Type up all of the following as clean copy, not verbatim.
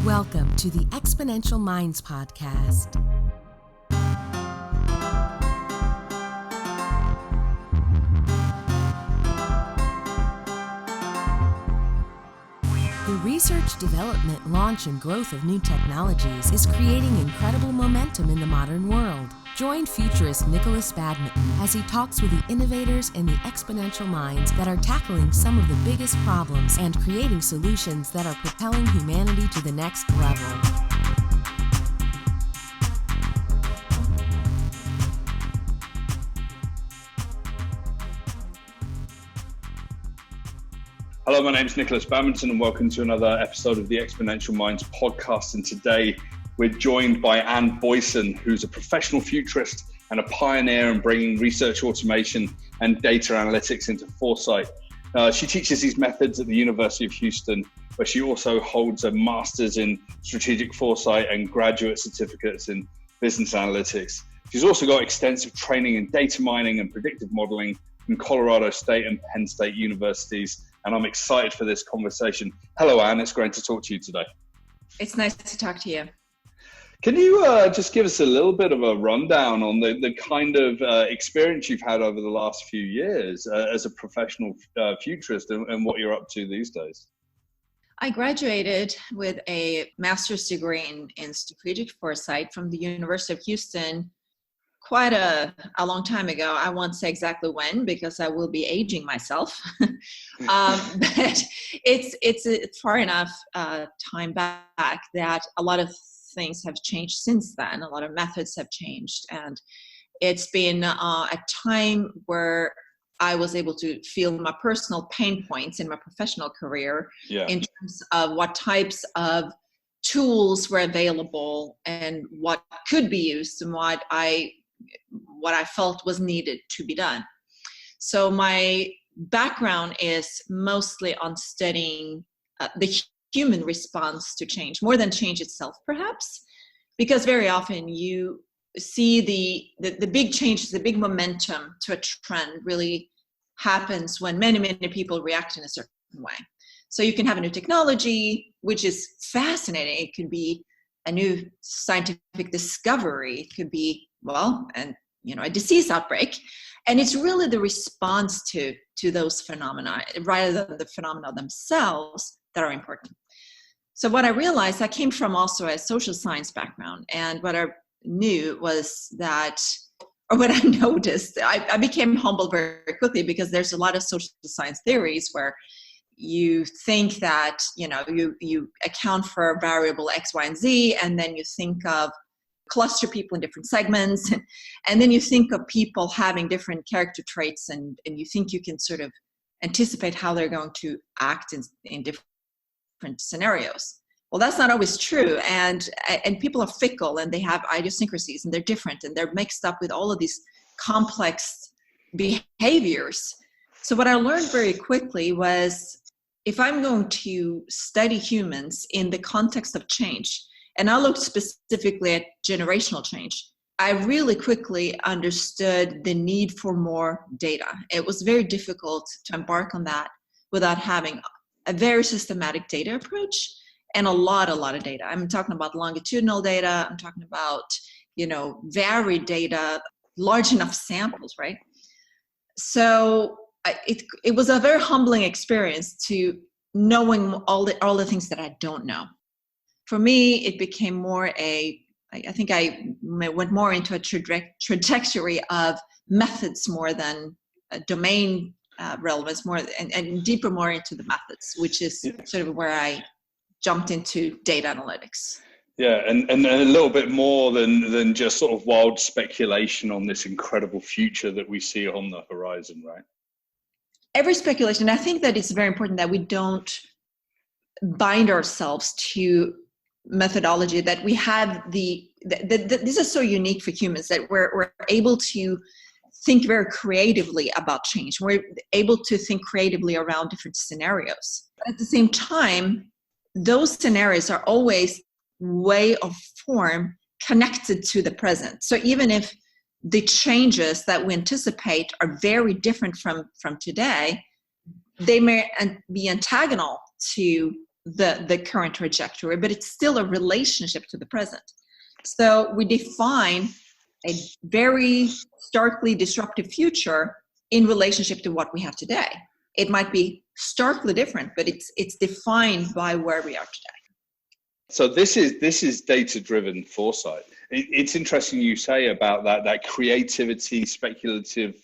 Welcome to the Exponential Minds Podcast. The research, development, launch, and growth of new technologies is creating incredible momentum in the modern world. Join Futurist Nikolas Badminton as he talks with the innovators and the exponential minds that are tackling some of the biggest problems and creating solutions that are propelling humanity to the next level. Hello, my name is Nikolas Badminton and welcome to another episode of the Exponential Minds Podcast. And today we're joined by Boysen, who's a professional futurist and a pioneer in bringing research automation and data analytics into Foresight. She teaches these methods at the University of Houston, where she also holds a master's in strategic foresight and graduate certificates in business analytics. She's also got extensive training in data mining and predictive modeling from Colorado State and Penn State universities. And I'm excited for this conversation. Hello, Anne. It's great to talk to you today. It's nice to talk to you. Can you just give us a little bit of a rundown on the kind of experience you've had over the last few years as a professional futurist and what you're up to these days? I graduated with a master's degree in strategic foresight from the University of Houston quite a long time ago. I won't say exactly when because I will be aging myself. But it's far enough time back that a lot of things have changed since then. A lot of methods have changed, and it's been a time where I was able to feel my personal pain points in my professional career in terms of what types of tools were available and what could be used and what I felt was needed to be done. So my background is mostly on studying the human response to change, more than change itself, perhaps, because very often you see the big changes, the big momentum to a trend really happens when many people react in a certain way. So you can have a new technology, which is fascinating. It could be a new scientific discovery. It could be, a disease outbreak. And it's really the response to those phenomena rather than the phenomena themselves that are important. So what I realized, I came from also a social science background. And what I knew was that, or what I noticed, I became humble very quickly because there's a lot of social science theories where you think that, you account for variable X, Y, and Z, and then you think of cluster people in different segments, and then you think of people having different character traits, and you think you can sort of anticipate how they're going to act in different scenarios. Well, that's not always true, and people are fickle, and they have idiosyncrasies, and they're different, and they're mixed up with all of these complex behaviors. So what I learned very quickly was, if I'm going to study humans in the context of change, and I looked specifically at generational change, I really quickly understood the need for more data. It was very difficult to embark on that without having a very systematic data approach and a lot of data. I'm talking about longitudinal data. I'm talking about, varied data, large enough samples, right? So it was a very humbling experience to knowing all the things that I don't know. For me, it became more I think I went more into a trajectory of methods more than domain relevance, more and deeper more into the methods, which is sort of where I jumped into data analytics. Yeah, and a little bit more than just sort of wild speculation on this incredible future that we see on the horizon, right? Every speculation, I think that it's very important that we don't bind ourselves to methodology, that we have this is so unique for humans, that we're able to think very creatively about change. We're able to think creatively around different scenarios. But at the same time, those scenarios are always way of form connected to the present. So even if the changes that we anticipate are very different from today, they may be antagonal to the current trajectory, but it's still a relationship to the present. So we define a very starkly disruptive future in relationship to what we have today. It might be starkly different, but it's defined by where we are today. So this is data-driven foresight. It's interesting you say about that creativity, speculative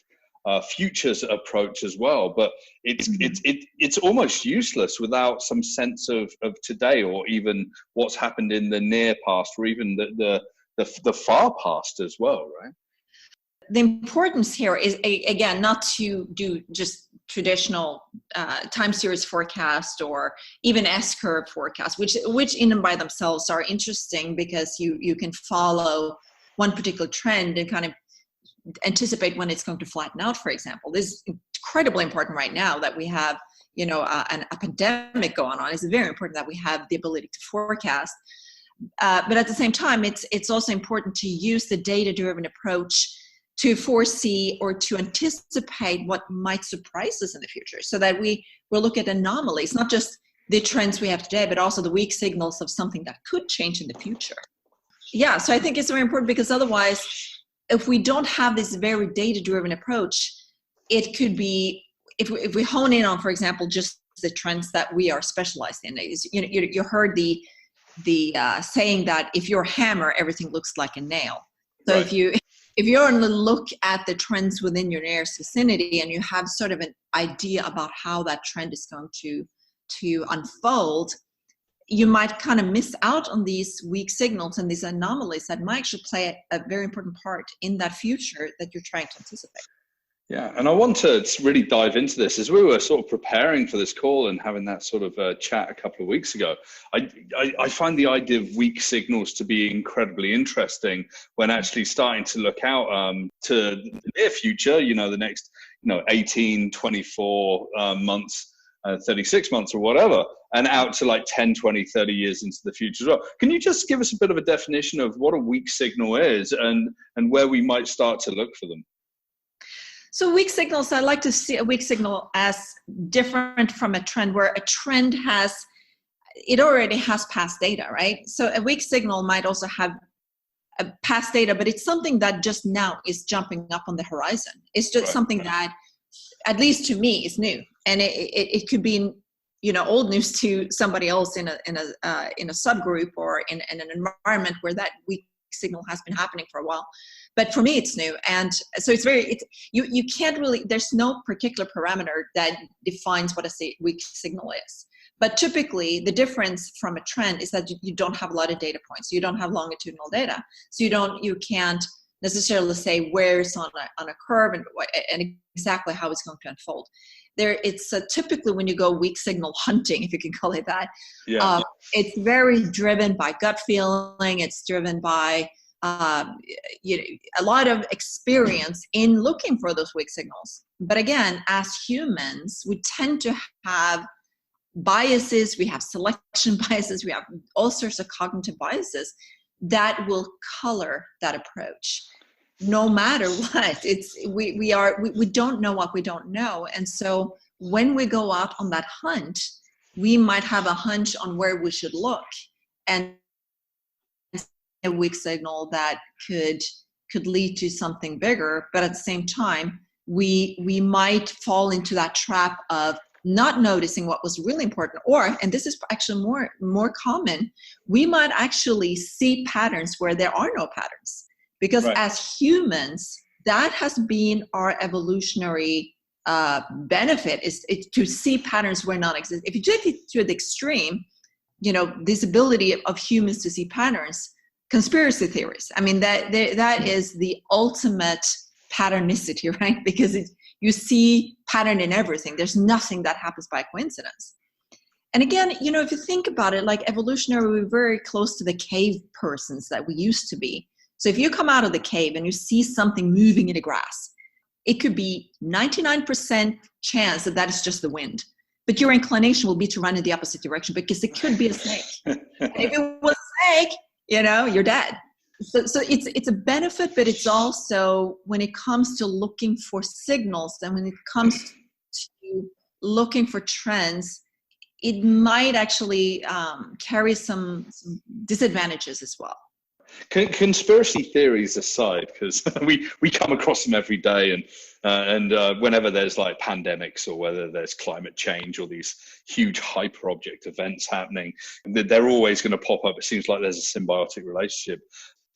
futures approach as well, but it's almost useless without some sense of today, or even what's happened in the near past, or even the far past as well, right? The importance here is, again, not to do just traditional time series forecast or even S-curve forecast, which in and by themselves are interesting because you can follow one particular trend and kind of anticipate when it's going to flatten out, for example. This is incredibly important right now that we have, a pandemic going on. It's very important that we have the ability to forecast. But at the same time, it's also important to use the data-driven approach to foresee or to anticipate what might surprise us in the future, so that we'll look at anomalies, not just the trends we have today, but also the weak signals of something that could change in the future. Yeah, so I think it's very important, because otherwise, if we don't have this very data-driven approach, it could be, if we hone in on, for example, just the trends that we are specialized in. You heard the saying that if you're a hammer, everything looks like a nail. So right. If you're on the look at the trends within your nearest vicinity, and you have sort of an idea about how that trend is going to unfold, you might kind of miss out on these weak signals and these anomalies that might actually play a very important part in that future that you're trying to anticipate. Yeah, and I want to really dive into this. As we were sort of preparing for this call and having that sort of chat a couple of weeks ago, I find the idea of weak signals to be incredibly interesting when actually starting to look out to the near future, the next 18, 24 months, 36 months or whatever, and out to like 10, 20, 30 years into the future as well. Can you just give us a bit of a definition of what a weak signal is and where we might start to look for them? So weak signals, I like to see a weak signal as different from a trend, where a trend already has past data, right? So a weak signal might also have a past data, but it's something that just now is jumping up on the horizon. It's just something that, at least to me, is new. And it could be, old news to somebody else in a subgroup or in an environment where that weak signal has been happening for a while. But for me, it's new. And so you can't really, there's no particular parameter that defines what a weak signal is. But typically, the difference from a trend is that you don't have a lot of data points. You don't have longitudinal data. So you can't necessarily say where it's on a curve and exactly how it's going to unfold. It's typically when you go weak signal hunting, if you can call it that, it's very driven by gut feeling. It's driven by a lot of experience in looking for those weak signals. But again, as humans, we tend to have biases. We have selection biases. We have all sorts of cognitive biases that will color that approach. No matter what, we don't know what we don't know. And so when we go out on that hunt, we might have a hunch on where we should look, and a weak signal that could lead to something bigger. But at the same time, we might fall into that trap of not noticing what was really important, and this is actually more common, we might actually see patterns where there are no patterns. Because as humans, that has been our evolutionary benefit, is to see patterns where none exist. If you take it to the extreme, this ability of humans to see patterns, conspiracy theories, I mean, that is the ultimate patternicity, right? Because you see pattern in everything. There's nothing that happens by coincidence. And again, if you think about it, like evolutionary, we're very close to the cave persons that we used to be. So if you come out of the cave and you see something moving in the grass, it could be 99% chance that is just the wind. But your inclination will be to run in the opposite direction because it could be a snake. And if it was a snake, you're dead. So it's a benefit, but it's also, when it comes to looking for signals and when it comes to looking for trends, it might actually carry some disadvantages as well. Conspiracy theories aside, because we come across them every day, and whenever there's like pandemics or whether there's climate change or these huge hyper object events happening, they're always going to pop up. It seems like there's a symbiotic relationship.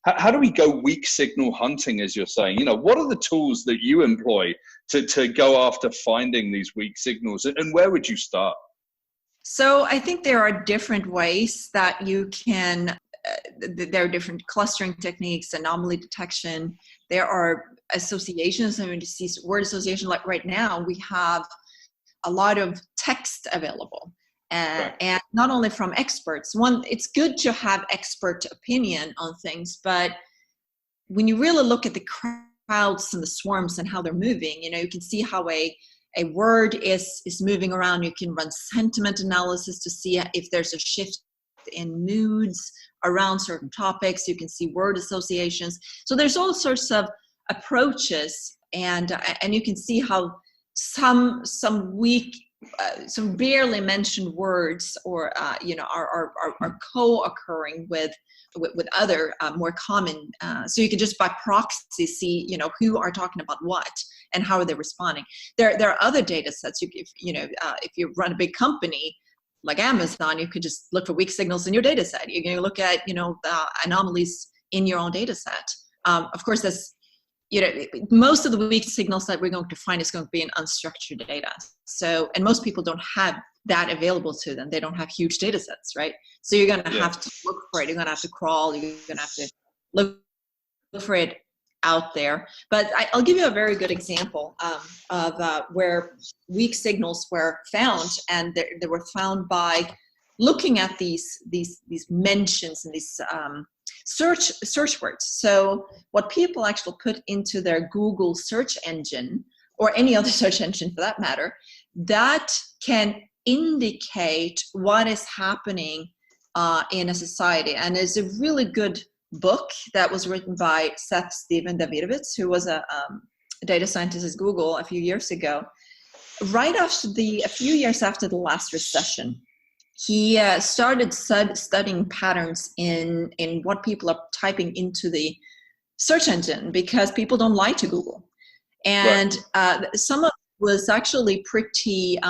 How do we go weak signal hunting, as you're saying? You know, what are the tools that you employ to go after finding these weak signals, and where would you start? So I think there are different ways that you can. There are different clustering techniques, anomaly detection. There are associations. I mean, to see word association, like right now, we have a lot of text available. And not only from experts. One, it's good to have expert opinion on things, but when you really look at the crowds and the swarms and how they're moving, you know, you can see how a word is moving around. You can run sentiment analysis to see if there's a shift in moods around certain topics. You can see word associations. So there's all sorts of approaches, and you can see how some weak, some barely mentioned words or are co-occurring with other more common. So you can just by proxy see, you know, who are talking about what and how are they responding. There are other data sets. If you run a big company like Amazon, you could just look for weak signals in your data set. You can look at, you know, anomalies in your own data set. Of course, that's, you know, most of the weak signals that we're going to find is going to be in unstructured data. So, and most people don't have that available to them. They don't have huge data sets, right? So you're going to have to look for it. You're going to have to crawl. You're going to have to look for it out there. But I'll give you a very good example of where weak signals were found, and they were found by looking at these mentions and these search words. So what people actually put into their Google search engine, or any other search engine for that matter, that can indicate what is happening in a society. And there's a really good book that was written by Steven Davidovitz, who was a data scientist at Google a few years ago. Right after a few years after the last recession, he started studying patterns in what people are typing into the search engine, because people don't lie to Google. And some of it was actually pretty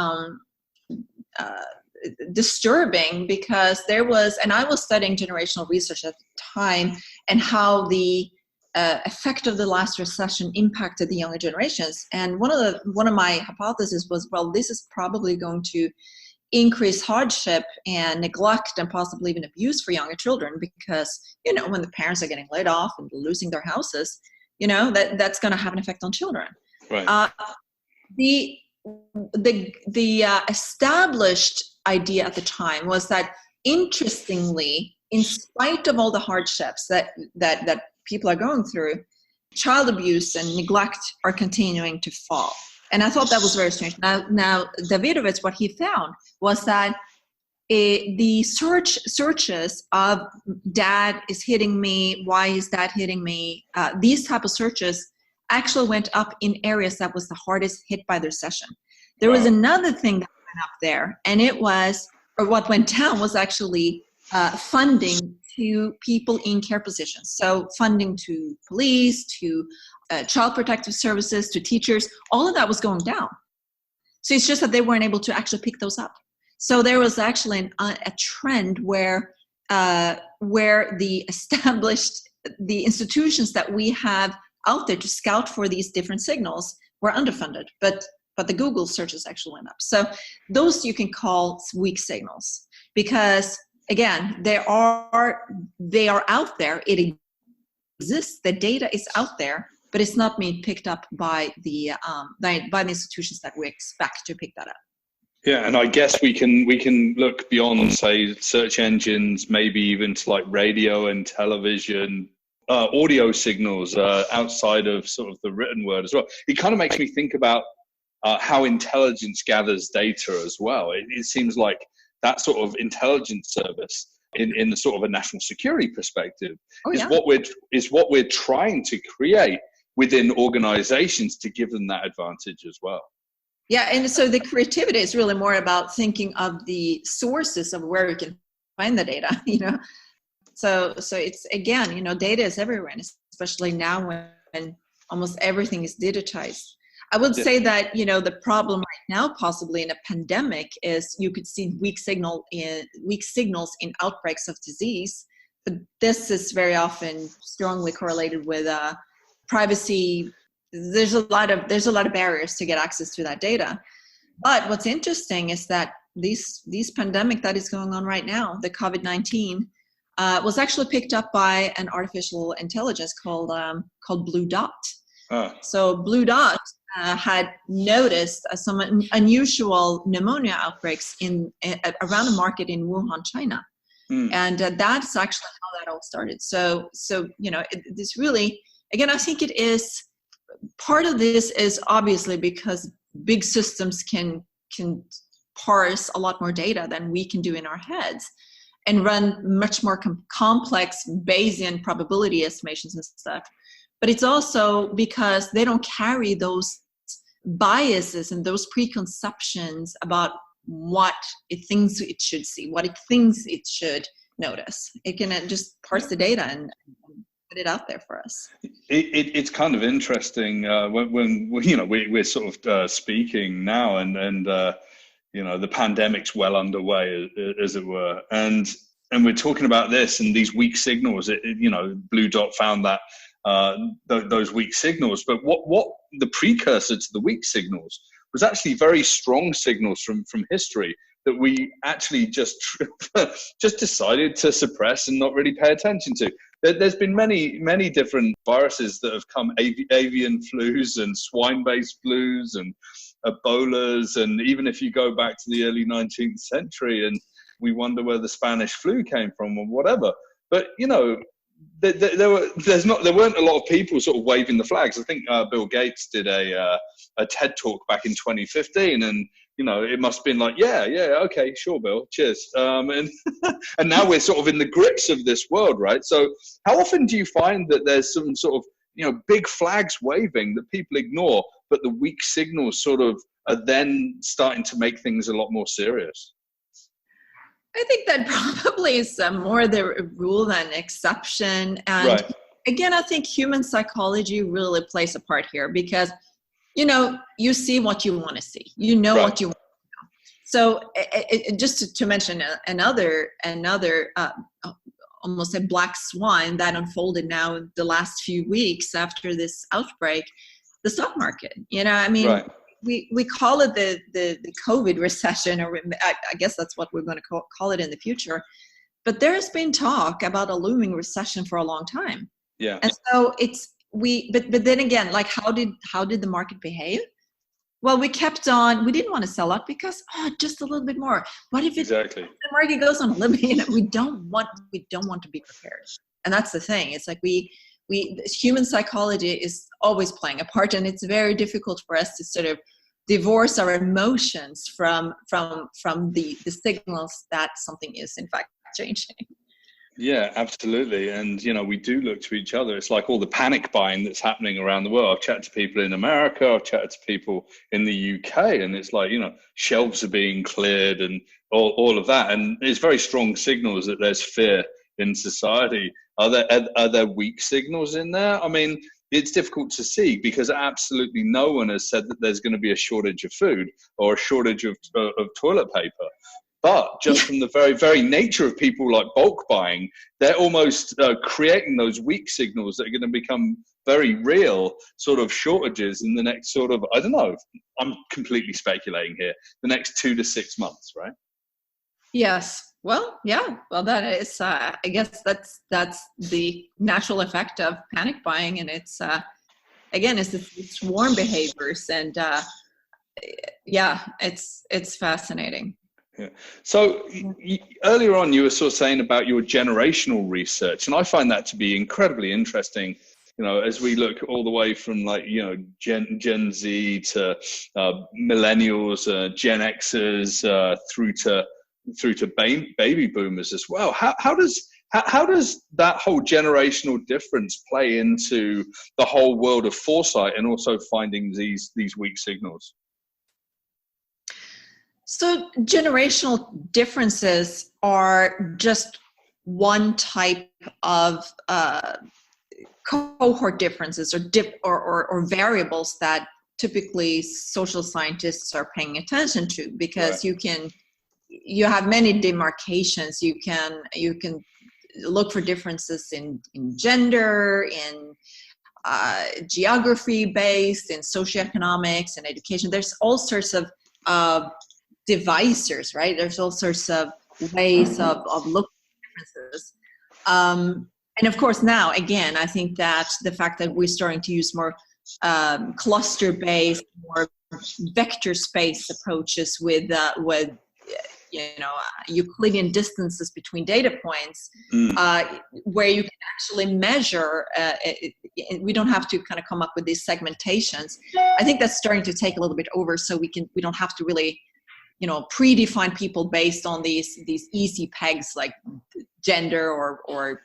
disturbing, because there was, and I was studying generational research at the time, and how the effect of the last recession impacted the younger generations. And one of my hypotheses was, well, this is probably going to increase hardship and neglect and possibly even abuse for younger children, because, you know, when the parents are getting laid off and losing their houses, you know, that's going to have an effect on children. Right. The established idea at the time was that, interestingly, in spite of all the hardships that people are going through, child abuse and neglect are continuing to fall. And I thought that was very strange. Now Davidovitz, what he found was that the searches of dad is hitting me, why is dad hitting me, these type of searches actually went up in areas that was the hardest hit by the recession. There was another thing that went up there, and it was, or what went down was actually funding to people in care positions. So funding to police, to child protective services, to teachers, all of that was going down. So it's just that they weren't able to actually pick those up. So there was actually a trend where the institutions that we have out there to scout for these different signals were underfunded, but the Google searches actually went up. So those you can call weak signals, because again, they are out there. It exists. The data is out there, but it's not being picked up by the institutions that we expect to pick that up. Yeah, and I guess we can look beyond, say, search engines, maybe even to like radio and television, audio signals outside of sort of the written word as well. It kind of makes me think about how intelligence gathers data as well. It seems like that sort of intelligence service in the sort of a national security perspective is what we're trying to create within organizations to give them that advantage as well. Yeah, and so the creativity is really more about thinking of the sources of where we can find the data, So it's, again, data is everywhere, and especially now when almost everything is digitized. I would say that, the problem right now, possibly in a pandemic, is you could see weak signals in outbreaks of disease. But this is very often strongly correlated with privacy. There's a lot of barriers to get access to that data. But what's interesting is that these pandemic that is going on right now, the COVID-19, was actually picked up by an artificial intelligence called Blue Dot. So Blue Dot had noticed some unusual pneumonia outbreaks around the market in Wuhan, China. And that's actually how that all started. So this really, again, I think it is, part of this is obviously because big systems can parse a lot more data than we can do in our heads and run much more complex Bayesian probability estimations and stuff. But it's also because they don't carry those biases and those preconceptions about what it thinks it should see, what it thinks it should notice. It can just parse the data and put it out there for us. It's kind of interesting when we're sort of speaking now, and the pandemic's well underway, as it were, and we're talking about this and these weak signals. Blue Dot found that those weak signals, but what the precursor to the weak signals was actually very strong signals from history that we actually just decided to suppress and not really pay attention to. There's been many different viruses that have come, avian flus and swine-based flus and Ebolas, and even if you go back to the early 19th century and we wonder where the Spanish flu came from or whatever. But, there weren't a lot of people sort of waving the flags. I think Bill Gates did a TED talk back in 2015, and it must have been like, yeah, okay, sure, Bill, cheers. And now we're sort of in the grips of this world, right? So how often do you find that there's some sort of big flags waving that people ignore, but the weak signals sort of are then starting to make things a lot more serious? I think that probably is more the rule than exception. And again, I think human psychology really plays a part here because, you see what you want to see, what you want to know. So just to mention another almost a black swan that unfolded now in the last few weeks after this outbreak, the stock market, We call it the COVID recession, or I guess that's what we're going to call it in the future. But there's been talk about a looming recession for a long time. Yeah. And so but then again, like how did the market behave? Well, we kept on. We didn't want to sell out because just a little bit more. What if the market goes on a little bit? We don't want to be prepared. And that's the thing. It's like human psychology is always playing a part, and it's very difficult for us to sort of divorce our emotions from the signals that something is in fact changing. Yeah, absolutely. And, we do look to each other. It's like all the panic buying that's happening around the world. I've chatted to people in America, I've chatted to people in the UK, and it's like, shelves are being cleared and all of that. And it's very strong signals that there's fear in society. Are there weak signals in there? I mean, it's difficult to see because absolutely no one has said that there's going to be a shortage of food or a shortage of toilet paper. But just from the very, very nature of people like bulk buying, they're almost creating those weak signals that are going to become very real sort of shortages in the next sort of, I don't know, I'm completely speculating here, the next 2 to 6 months, right? Yes. Well, yeah. Well, that is, I guess that's the natural effect of panic buying. And it's, again, it's swarm behaviors. And it's fascinating. Yeah. So earlier on, you were sort of saying about your generational research, and I find that to be incredibly interesting. As we look all the way from Gen Z to millennials, Gen Xers, through to baby boomers as well. How does that whole generational difference play into the whole world of foresight and also finding these weak signals? So generational differences are just one type of cohort differences or variables that typically social scientists are paying attention to, because right. you have many demarcations. You can look for differences in gender, in geography based, in socioeconomics and education. There's all sorts of divisors, right? There's all sorts of ways of looking at differences. And of course, now, again, I think that the fact that we're starting to use more cluster-based, more vector-space approaches with Euclidean distances between data points, where you can actually measure. We don't have to kind of come up with these segmentations. I think that's starting to take a little bit over, so we don't have to really, predefine people based on these easy pegs like gender or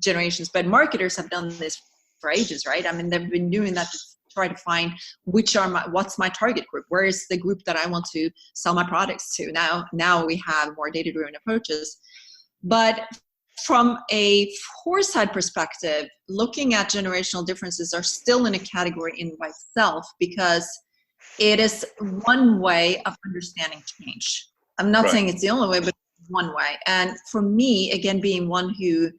generations. But marketers have done this for ages, right? I mean, they've been doing that to try to find what's my target group, where is the group that I want to sell my products to. Now we have more data-driven approaches. But from a Foresight perspective, looking at generational differences are still in a category in by itself, because it is one way of understanding change. I'm not saying it's the only way, but one way. And for me, again, being one who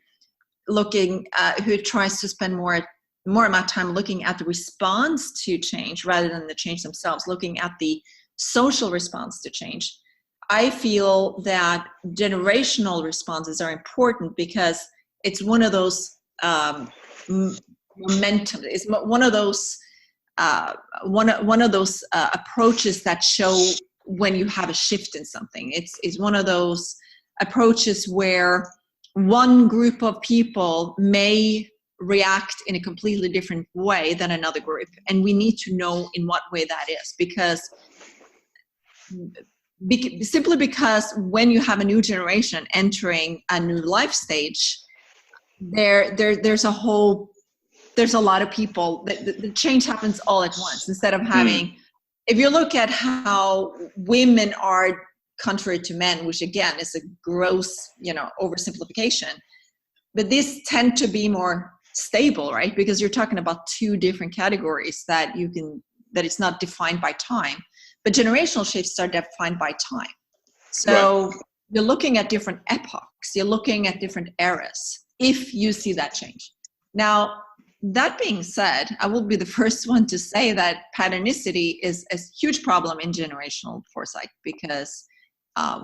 tries to spend more of my time looking at the response to change rather than the change themselves, looking at the social response to change, I feel that generational responses are important, because it's one of those momentum. It's one of those approaches that show when you have a shift in something. It's one of those approaches where one group of people may react in a completely different way than another group, and we need to know in what way that is, simply because when you have a new generation entering a new life stage, there's a lot of people. The change happens all at once, instead of having, if you look at how women are contrary to men, which again is a gross, oversimplification, but these tend to be more stable, right? Because you're talking about two different categories that it's not defined by time, but generational shifts are defined by time. So you're looking at different epochs, you're looking at different eras, if you see that change. Now, that being said, I will be the first one to say that patternicity is a huge problem in generational foresight, because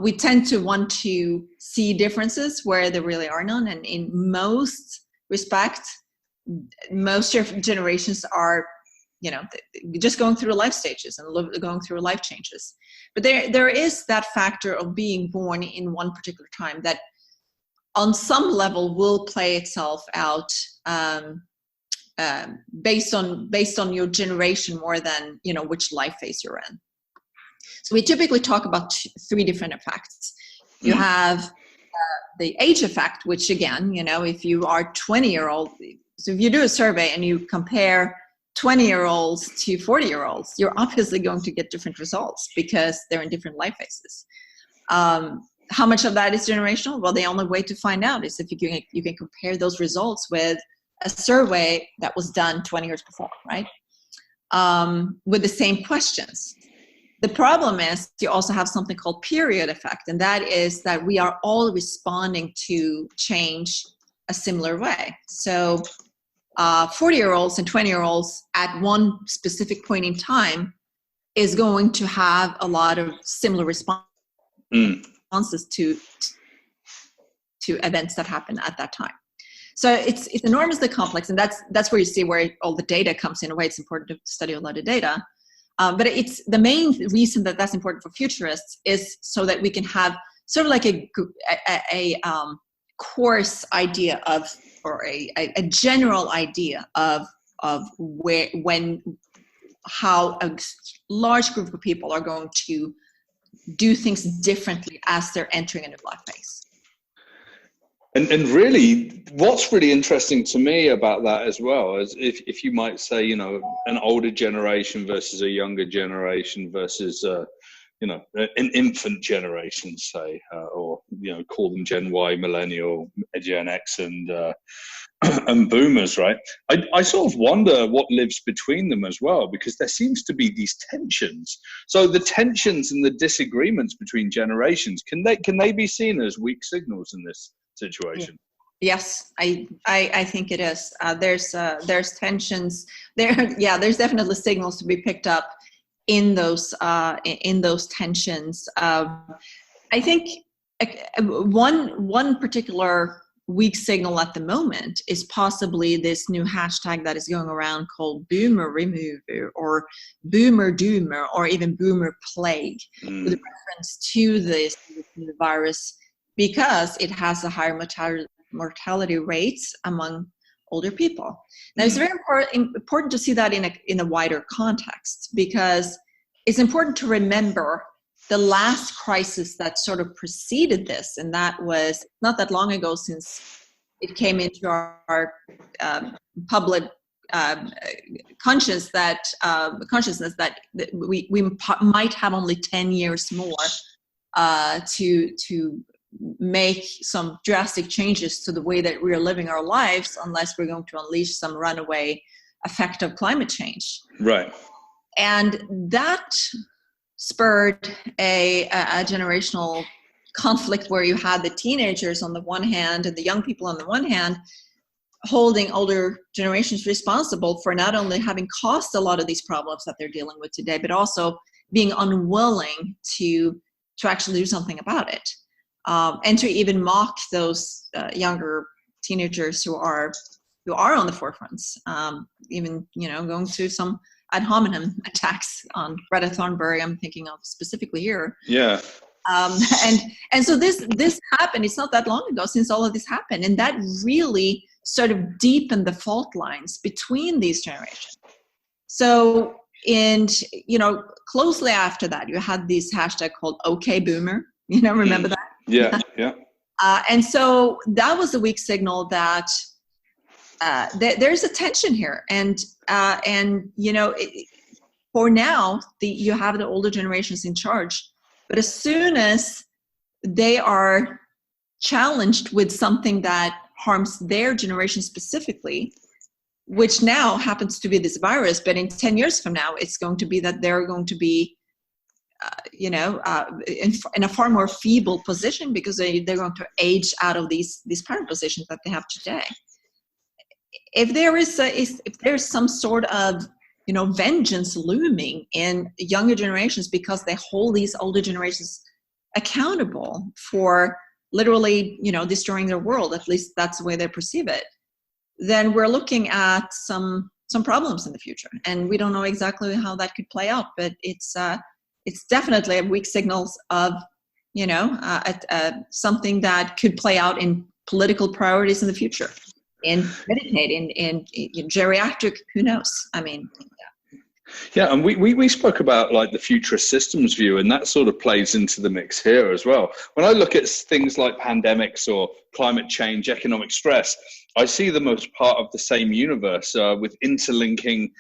we tend to want to see differences where there really are none. And in most respects, most generations are, just going through life stages and going through life changes. But there is that factor of being born in one particular time that on some level will play itself out based on your generation more than which life phase you're in. So we typically talk about three different effects. You have the age effect, which again, if you are 20-year-old, so if you do a survey and you compare 20-year-olds to 40-year-olds, you're obviously going to get different results because they're in different life phases. How much of that is generational? Well, the only way to find out is if you can compare those results with a survey that was done 20 years before, right? With the same questions. The problem is you also have something called period effect, and that is that we are all responding to change a similar way. So 40-year-olds and 20-year-olds at one specific point in time is going to have a lot of similar responses to events that happen at that time. So it's enormously complex, and that's where you see where all the data comes in. A way, it's important to study a lot of data. But it's the main reason that that's important for futurists is so that we can have sort of like a course idea of, or a general idea of how a large group of people are going to do things differently as they're entering a new life phase. And really, what's really interesting to me about that as well is if you might say, an older generation versus a younger generation versus an infant generation, say, or call them Gen Y, Millennial, Gen X, and Boomers, right? I sort of wonder what lives between them as well, because there seems to be these tensions. So the tensions and the disagreements between generations, can they be seen as weak signals in this situation? Yes, I think it is. There's tensions there. Yeah, there's definitely signals to be picked up in those tensions. I think one particular weak signal at the moment is possibly this new hashtag that is going around called Boomer Remover or Boomer Doomer or even Boomer Plague, with reference to this new virus, because it has a higher mortality rates among older people. Now, it's very important to see that in a wider context, because it's important to remember the last crisis that sort of preceded this, and that was not that long ago since it came into our public consciousness that we might have only 10 years more to make some drastic changes to the way that we're living our lives, unless we're going to unleash some runaway effect of climate change. Right. And that spurred a generational conflict where you had the teenagers on the one hand and the young people on the one hand holding older generations responsible for not only having caused a lot of these problems that they're dealing with today, but also being unwilling to actually do something about it. And to even mock those younger teenagers who are on the forefronts, even going through some ad hominem attacks on Greta Thunberg, I'm thinking of specifically here. Yeah. And so this happened. It's not that long ago since all of this happened, and that really sort of deepened the fault lines between these generations. So, closely after that, you had this hashtag called OK Boomer. Remember that? Yeah. And so that was a weak signal that there's a tension here, and for now you have the older generations in charge, but as soon as they are challenged with something that harms their generation specifically, which now happens to be this virus, but in 10 years from now it's going to be that they're going to be in a far more feeble position, because they're going to age out of these power positions that they have today. If there's some sort of vengeance looming in younger generations because they hold these older generations accountable for literally destroying their world, at least that's the way they perceive it, then we're looking at some problems in the future, and we don't know exactly how that could play out, but it's definitely a weak signals of something that could play out in political priorities in the future, in Medicaid, in geriatric, who knows? I mean, yeah, and we spoke about like the futurist systems view, and that sort of plays into the mix here as well. When I look at things like pandemics or climate change, economic stress, I see them as part of the same universe with interlinking,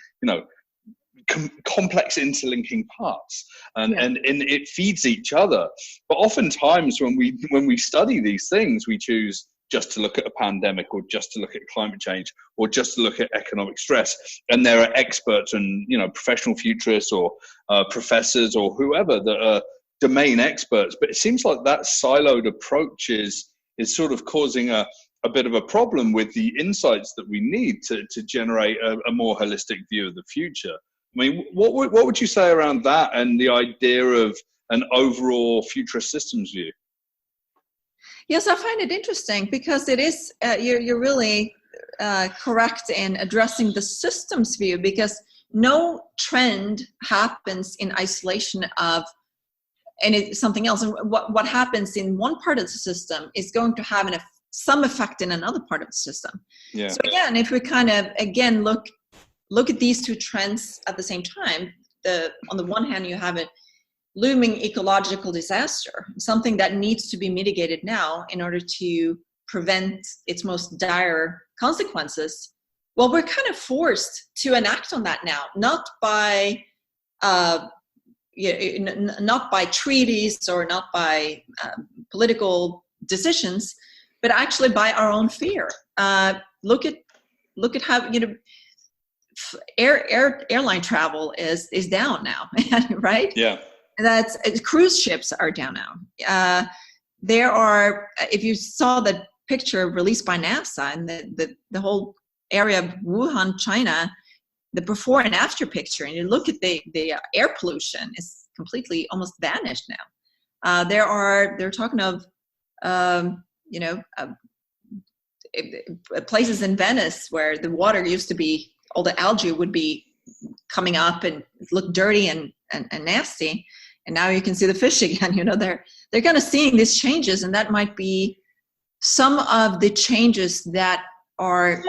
complex interlinking parts, and it feeds each other. But oftentimes when we study these things, we choose just to look at a pandemic, or just to look at climate change, or just to look at economic stress. And there are experts and professional futurists or professors or whoever that are domain experts. But it seems like that siloed approach is sort of causing a bit of a problem with the insights that we need to generate a more holistic view of the future. I mean, what would you say around that and the idea of an overall futurist systems view? Yes, I find it interesting because it is, you're really correct in addressing the systems view, because no trend happens in isolation of something else. And what happens in one part of the system is going to have some effect in another part of the system. Yeah. So again, if we kind of, again, look at these two trends at the same time, on the one hand, you have a looming ecological disaster, something that needs to be mitigated now in order to prevent its most dire consequences. Well, we're kind of forced to enact on that now, not by not by treaties or not by political decisions, but actually by our own fear. Look at how, airline travel is down now, right? Yeah. Cruise ships are down now. There are, if you saw the picture released by NASA and the whole area of Wuhan, China, the before and after picture, and you look at the air pollution is completely almost vanished now. They're talking of places in Venice where the water used to be, all the algae would be coming up and look dirty and nasty, and now you can see the fish again. They're kind of seeing these changes, and that might be some of the changes that are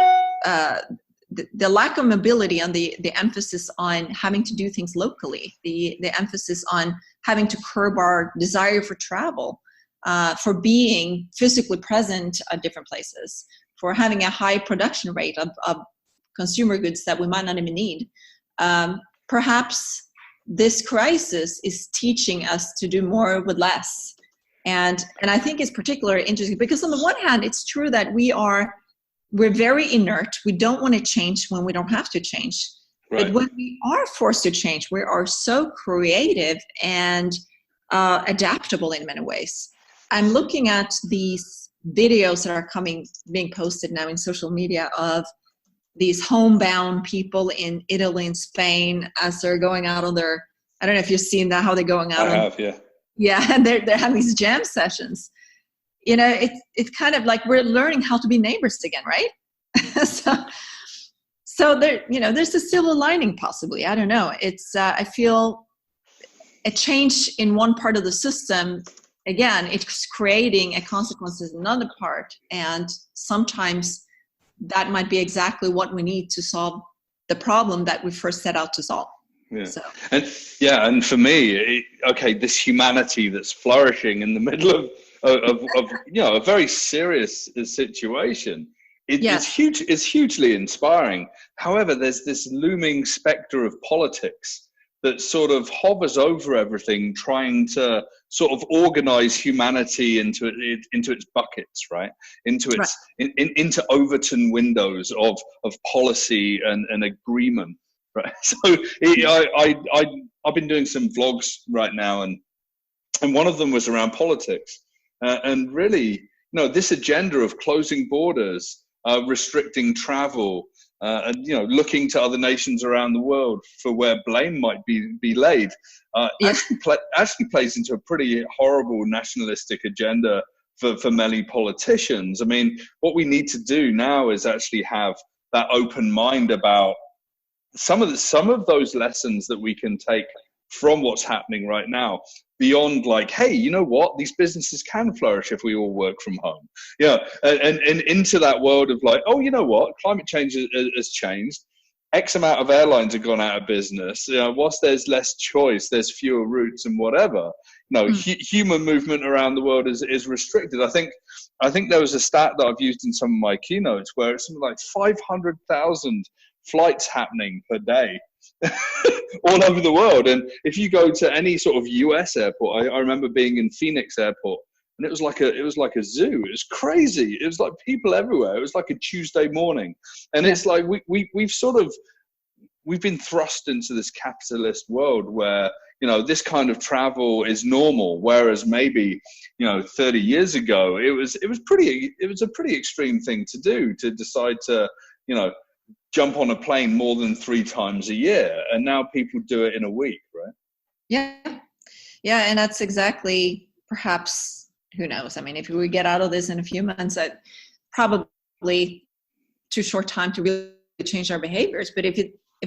the lack of mobility and the emphasis on having to do things locally, the emphasis on having to curb our desire for travel, for being physically present at different places, for having a high production rate of consumer goods that we might not even need. Perhaps this crisis is teaching us to do more with less. And I think it's particularly interesting because on the one hand, it's true that we're very inert. We don't want to change when we don't have to change. Right. But when we are forced to change, we are so creative and adaptable in many ways. I'm looking at these videos that are being posted now in social media of these homebound people in Italy and Spain as they're going out on their, I don't know if you've seen that, how they're going out. I have, yeah. Yeah, and they're having these jam sessions. It's kind of like we're learning how to be neighbors again, right? so there, there's a silver lining possibly. I don't know. It's I feel a change in one part of the system. Again, it's creating a consequence in another part, and sometimes that might be exactly what we need to solve the problem that we first set out to solve. Yeah. So. And for me, this humanity that's flourishing in the middle of a very serious situation. It's huge. It's hugely inspiring. However, there's this looming specter of politics that sort of hovers over everything, trying to sort of organize humanity into its buckets, right? Into into Overton windows of policy and agreement, right? So I've been doing some vlogs right now, and one of them was around politics, and really, this agenda of closing borders, restricting travel, and looking to other nations around the world for where blame might be laid, actually plays into a pretty horrible nationalistic agenda for many politicians. I mean, what we need to do now is actually have that open mind about some of those lessons that we can take from what's happening right now, beyond like, hey, you know what, these businesses can flourish if we all work from home. And into that world of like, oh, you know what, climate change has changed. X amount of airlines have gone out of business. Whilst there's less choice, there's fewer routes and whatever. Human movement around the world is restricted. I think there was a stat that I've used in some of my keynotes where it's something like 500,000 flights happening per day all over the world. And if you go to any sort of US airport, I remember being in Phoenix airport, and it was like a zoo. It was crazy. It was like people everywhere. It was like a Tuesday morning. And it's like we've been thrust into this capitalist world where this kind of travel is normal, whereas maybe 30 years ago it was a pretty extreme thing to do, to decide to jump on a plane more than 3 times a year, and now people do it in a week, right? Yeah, and that's exactly, perhaps, who knows? I mean, if we get out of this in a few months, that probably too short time to really change our behaviors. But if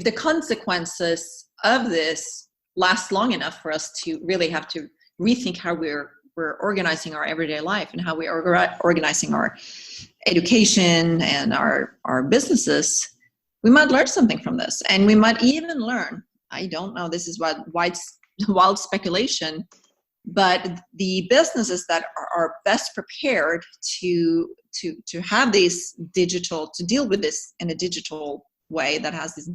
the consequences of this last long enough for us to really have to rethink how we're organizing our everyday life and how we are organizing our education and our businesses, we might learn something from this. And we might even learn, I don't know, this is wild speculation, but the businesses that are best prepared to have these to deal with this in a digital way that has this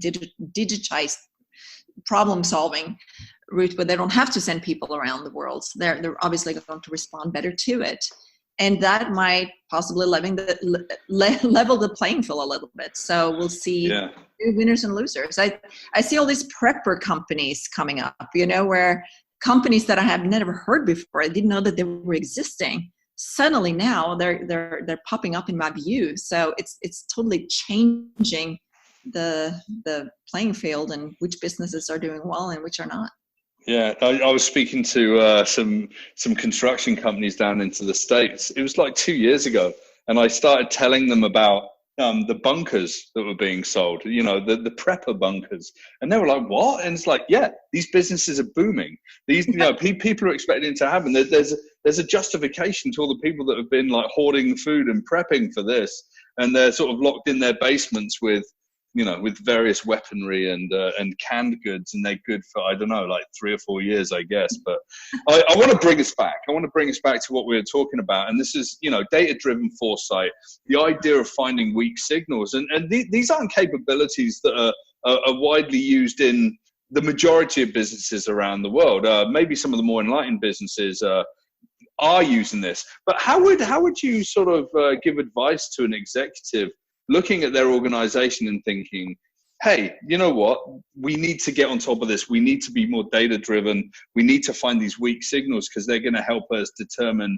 digitized problem solving route where they don't have to send people around the world. So they're obviously going to respond better to it. And that might possibly level the playing field a little bit. So we'll see winners and losers. I see all these prepper companies coming up, where companies that I have never heard before, I didn't know that they were existing. Suddenly now they're popping up in my view. So it's totally changing the playing field and which businesses are doing well and which are not. Yeah, I was speaking to some construction companies down into the States. It was like 2 years ago, and I started telling them about the bunkers that were being sold, the prepper bunkers. And they were like, what? And it's like, yeah, these businesses are booming. These, people are expecting it to happen. There's a justification to all the people that have been like hoarding food and prepping for this. And they're sort of locked in their basements with various weaponry and canned goods, and they're good for, I don't know, like 3 or 4 years, I guess. But I want to bring us back. I want to bring us back to what we were talking about. And this is, data-driven foresight, the idea of finding weak signals. And these aren't capabilities that are widely used in the majority of businesses around the world. Maybe some of the more enlightened businesses are using this. But how would you sort of give advice to an executive looking at their organization and thinking, hey, you know what? We need to get on top of this. We need to be more data driven. We need to find these weak signals because they're going to help us determine,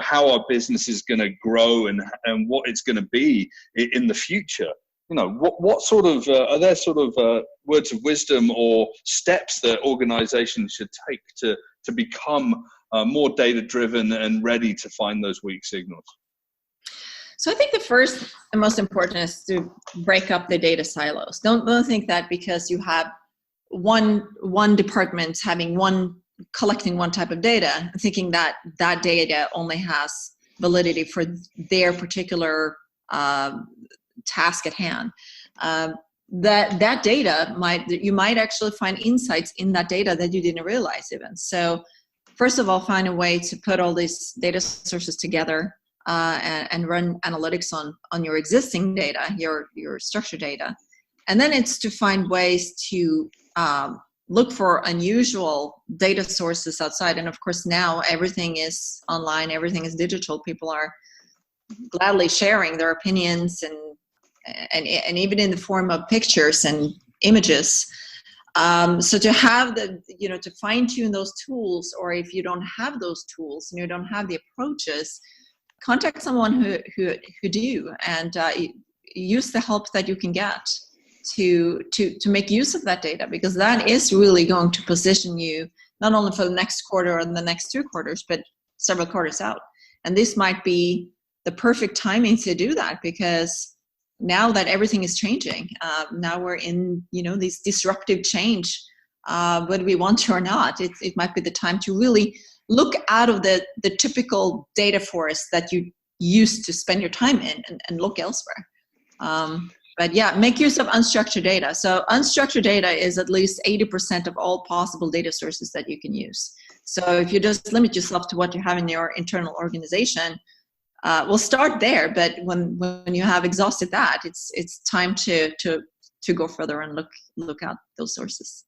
how our business is going to grow and what it's going to be in the future. What sort of, are there sort of words of wisdom or steps that organizations should take to become more data driven and ready to find those weak signals? So I think the first and most important is to break up the data silos. Don't think that because you have one department collecting one type of data, thinking that data only has validity for their particular task at hand. That data you might actually find insights in that data that you didn't realize even. So first of all, find a way to put all these data sources together. And run analytics on your existing data, your structured data. And then it's to find ways to look for unusual data sources outside. And of course, now everything is online, everything is digital. People are gladly sharing their opinions and even in the form of pictures and images. So to have to fine tune those tools, or if you don't have those tools and you don't have the approaches, contact someone who do, and use the help that you can get to make use of that data, because that is really going to position you not only for the next quarter or the next 2 quarters, but several quarters out. And this might be the perfect timing to do that, because now that everything is changing, now we're in this disruptive change, whether we want to or not. It might be the time to really look out of the typical data forest that you used to spend your time in and look elsewhere. But yeah, make use of unstructured data. So unstructured data is at least 80% of all possible data sources that you can use. So if you just limit yourself to what you have in your internal organization, we'll start there. But when you have exhausted that, it's time to go further and look at those sources.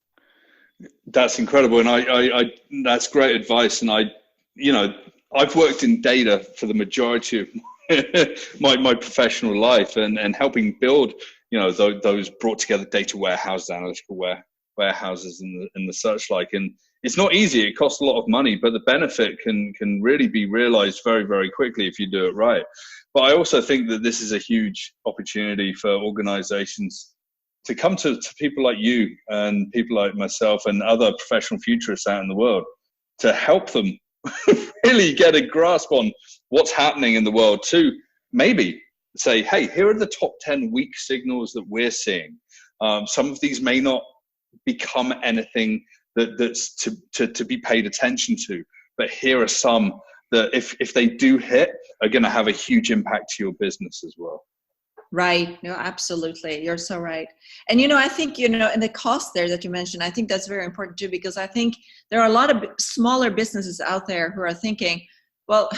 That's incredible, and I that's great advice. And I've worked in data for the majority of my professional life, and helping build those brought together data warehouses, analytical warehouses, and the such like. And it's not easy. It costs a lot of money, but the benefit can really be realized very, very quickly if you do it right. But I also think that this is a huge opportunity for organizations to come to people like you and people like myself and other professional futurists out in the world to help them really get a grasp on what's happening in the world, to maybe say, hey, here are the top 10 weak signals that we're seeing. Some of these may not become anything that's to be paid attention to, but here are some that if they do hit, are going to have a huge impact to your business as well. Right. No, absolutely. You're so right. And, I think, and the cost there that you mentioned, I think that's very important too, because I think there are a lot of smaller businesses out there who are thinking, well,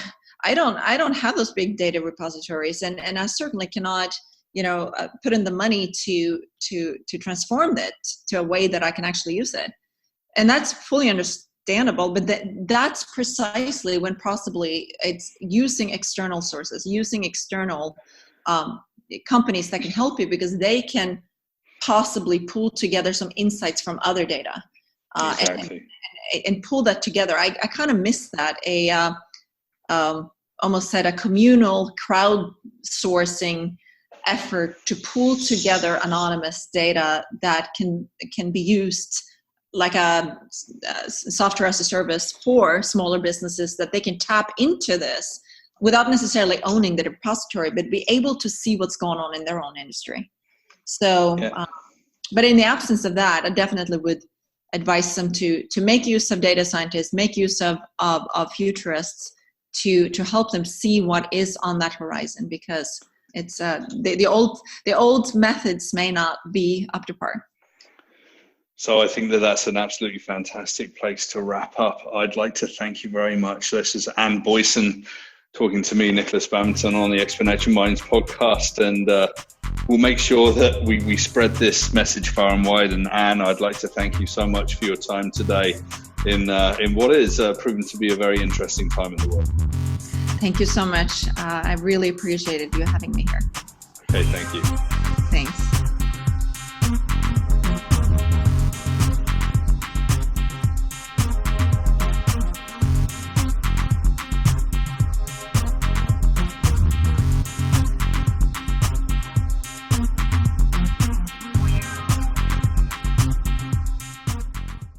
I don't have those big data repositories, and I certainly cannot, put in the money to transform it to a way that I can actually use it. and that's fully understandable, but that's precisely when possibly it's using external sources, using external companies that can help you, because they can possibly pull together some insights from other data and pull that together. I kind of miss that, almost said a communal crowdsourcing effort to pull together anonymous data that can be used like a software as a service for smaller businesses, that they can tap into this without necessarily owning the repository, but be able to see what's going on in their own industry. So, but in the absence of that, I definitely would advise them to make use of data scientists, make use of futurists to help them see what is on that horizon, because it's the old methods may not be up to par. So I think that's an absolutely fantastic place to wrap up. I'd like to thank you very much. This is Ann Boysen talking to me, Nikolas Badminton, on the Exponential Minds podcast, and we'll make sure that we spread this message far and wide. And Ann, I'd like to thank you so much for your time today in what is proven to be a very interesting time in the world. Thank you so much. I really appreciated you having me here. Okay, thank you. Thanks.